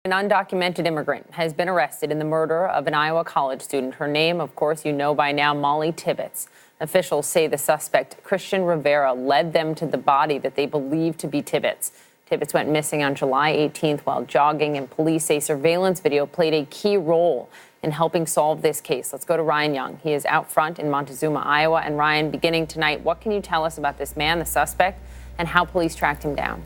An undocumented immigrant has been arrested in the murder of an Iowa college student. Her name, of course, you know by now, Mollie Tibbetts. Officials say the suspect, Christian Rivera, led them to the body that they believe to be Tibbetts. Tibbetts went missing on July 18th while jogging, and police say surveillance video played a key role in helping solve this case. Let's go to Ryan Young. He is out front in Montezuma, Iowa. And Ryan, beginning tonight, what can you tell us about this man, the suspect, and how police tracked him down?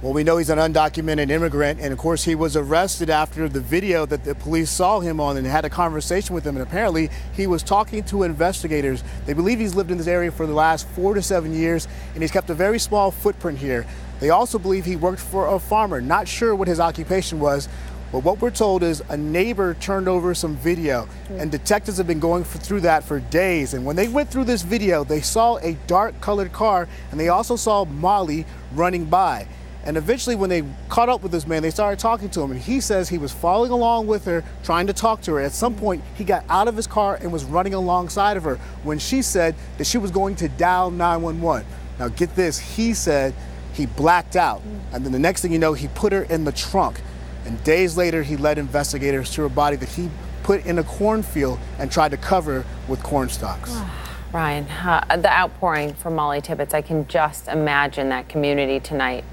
Well, we know he's an undocumented immigrant, and of course he was arrested after the video that the police saw him on and had a conversation with him, and apparently he was talking to investigators. They believe he's lived in this area for the last 4 to 7 years, and he's kept a very small footprint here. They also believe he worked for a farmer. Not sure what his occupation was, but what we're told is a neighbor turned over some video, and detectives have been going through that for days. And when they went through this video, they saw a dark colored car, and they also saw Mollie running by. And eventually, when they caught up with this man, they started talking to him. And he says he was following along with her, trying to talk to her. At some point, he got out of his car and was running alongside of her when she said that she was going to dial 911. Now, get this, he said he blacked out. And then the next thing you know, he put her in the trunk. And days later, he led investigators to her body that he put in a cornfield and tried to cover with corn stalks. Ryan, the outpouring for Mollie Tibbetts, I can just imagine that community tonight.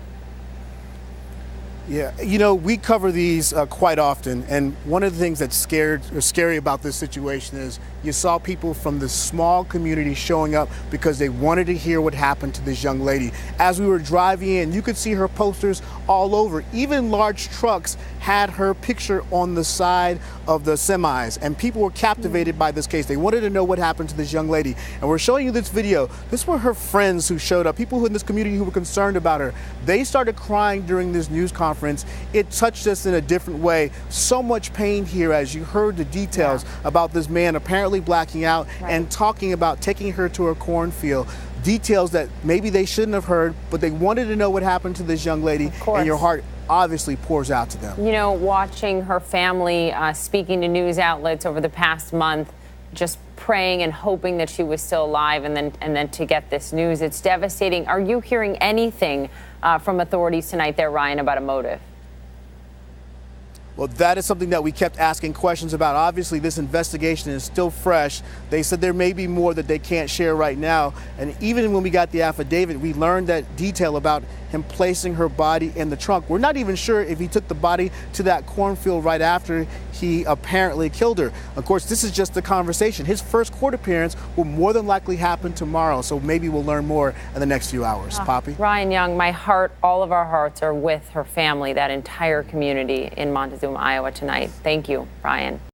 Yeah, you know, we cover these quite often, and one of the things that's scary about this situation is you saw people from this small community showing up because they wanted to hear what happened to this young lady. As we were driving in, you could see her posters all over. Even large trucks had her picture on the side of the semis, and people were captivated by this case. They wanted to know what happened to this young lady, and we're showing you this video. This were her friends who showed up, people in this community who were concerned about her. They started crying during this news conference. It touched us in a different way. So much pain here as you heard the details about this man apparently blacking out and talking about taking her to a cornfield. Details that maybe they shouldn't have heard, but they wanted to know what happened to this young lady, and your heart obviously pours out to them. You know, watching her family speaking to news outlets over the past month, just praying and hoping that she was still alive, and then to get this news, it's devastating. Are you hearing anything from authorities tonight there, Ryan, about a motive? Well, that is something that we kept asking questions about. Obviously, this investigation is still fresh. They said there may be more that they can't share right now. And even when we got the affidavit, we learned that detail about him placing her body in the trunk. We're not even sure if he took the body to that cornfield right after he apparently killed her. Of course, this is just the conversation. His first court appearance will more than likely happen tomorrow, so maybe we'll learn more in the next few hours. Poppy? Ryan Young, my heart, all of our hearts are with her family, that entire community in Montezuma, Iowa tonight. Thank you, Ryan.